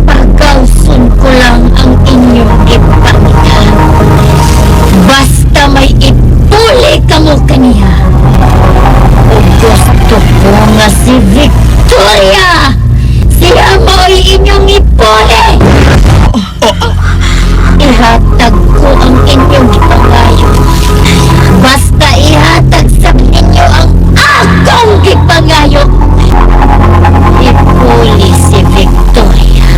Pagkausun ko lang ang inyong ipangita. Basta may ipuli ka mo kaniya. O gusto ko nga si Victoria! Siya mo'y inyong ipuli! Ihatag ko ang inyong ipangayo. Basta ihatag sa inyo ang akong ipangayo. Ipuli si Victoria.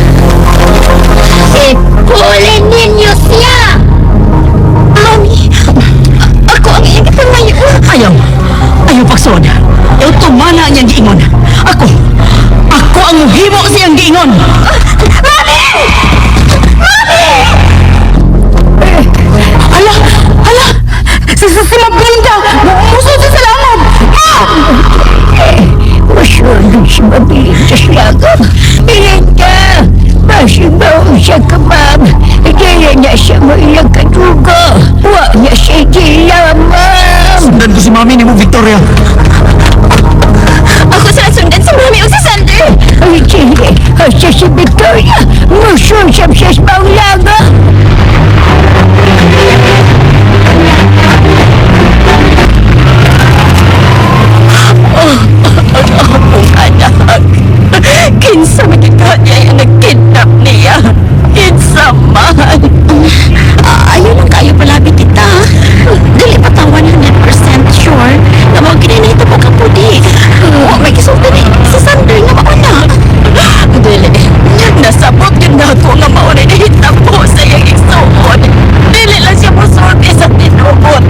Ipuli ninyo siya! Mami, ako ang inyong ipangayo. Ayaw. Ayaw pagsod. Ayaw tumana niyang giingon. Ako ang muhimo siyang giingon. Mami! Mami! Hala! Si Mablinda! Muso sa salamat! Masyadong si Mablinda siya ka. Belinda! Masibaw siya ka, ma'am. Kaya niya siya mailang kaduga. Huwag niya siya gila, ma'am. Sundan ko si mami ni mo, Victoria. Ako sa sundan si Mami o si Sander. Ay, sige. Siya si Victoria. Musun siya sa Paulaga. Ang anak. Kinsa magiging niya yung nag-kidnap niya. Kinsa man. Ayun lang kayo palabit kita. Dili pa ta 100% sure na mga ginanito po kapudi. May kisulti ni si Sander nga mauna. Dili. Nasabot yun na ako nga mauna na hitap po sa iyang igsuon. Dili lang siya musulti sa tinubot.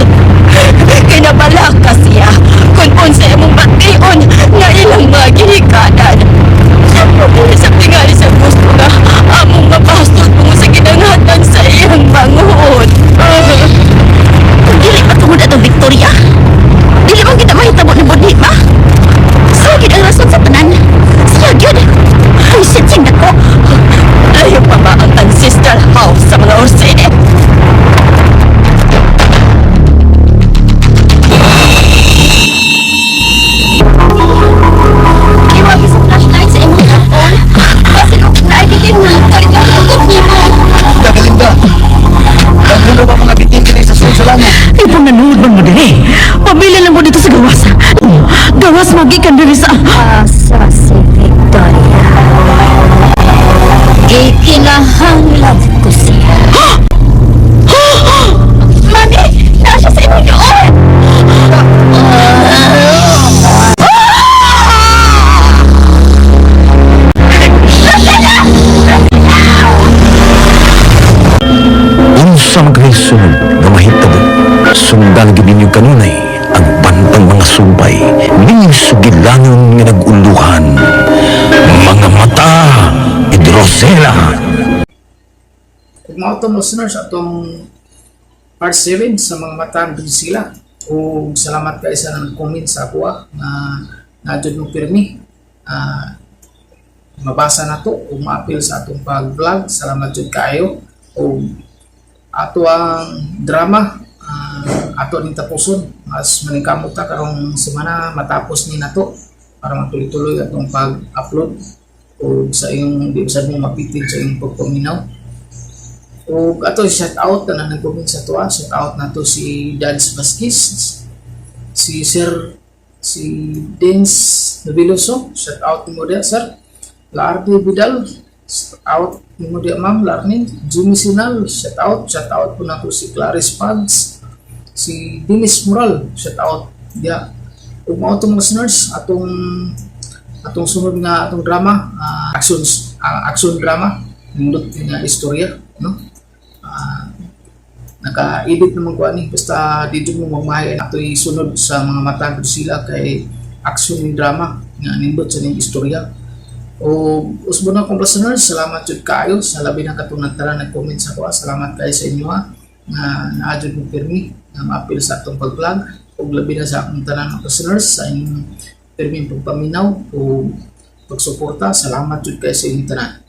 Kinabalaka siya kung unsa imong bation nga ilang mga gihikanan. Sa tingali siya gusto nga among mapasod kung sa ginangatan sa iyang bangon. Dili pa tungod ato, Victoria? Dili bang kita mahitabo ni Budi, ma? Siya gid ang rason sa tanan. Siya gid. Ay, sitsing ako. Ayaw pa ba ang ancestral house sa mga Orsine? Iwagi sa flashlight sa imong cellphone. Kasi nung naibitin mo, kahit yung tugot niyo mo. Belinda, nagpulo ba mga bitin ka sa suso lang mo? Ipong nanood man mo diri. Pabili lang mo dito sa gawas. Gawas magikan diri sa... Asa si Victoria. Ikinahanglan ko siya. Mami! Nasa sa inyo doon! Unsa maghisunod nga mahitabo, sundan gid ninyo kanunay ang bantang mga sumpay ning sugilanon nga naguluhan. Mga mata, Drusilla. Kung mga itong listeners atong part 7 sa mga matang sila o salamat kayo sa nag-comment sa ako na nadyan mo pirmi mabasa na to o ma-appeal sa atong pag-vlog. Salamat dyan kayo o ato ang drama ato ning tapuson mas maningkamot ta karong semana matapos ni nato para matuloy-tuloy atong pag-upload o sa iyong di usad mo mapitin sa iyong pagpaminaw. O ato shout out na nag-comment sa tuwa. Shout out na to si Dance Vasquez, si Sir si Dance Nabiloso. Shout out mo dia sir. Lardi Vidal. Shout out mo dia ma'am Larnin. Jimmy Sinal. Shout out po na to si Clarice Pags. Si Dennis Moral. Shout out dia. Kung mga itong listeners atong sunod nga atong drama action drama nindot nga istorya no. Naka-edit naman ko ani basta dito mo magmahay ato isunod sa mga matag sila kay action ni drama nga nindot sa ning istorya. O usbo na kong listeners, salamat jud kayo sa labi na katong nagtara nag-comment sa ko. Salamat kayo sa inyo nga naadjud mo pirmi nga maapil sa atong pag-vlog ug labi na sa akong tanan mga listeners sa inyong pirmi pagpaminaw o pagsuporta. Salamat jud kayo sa inyong tanan.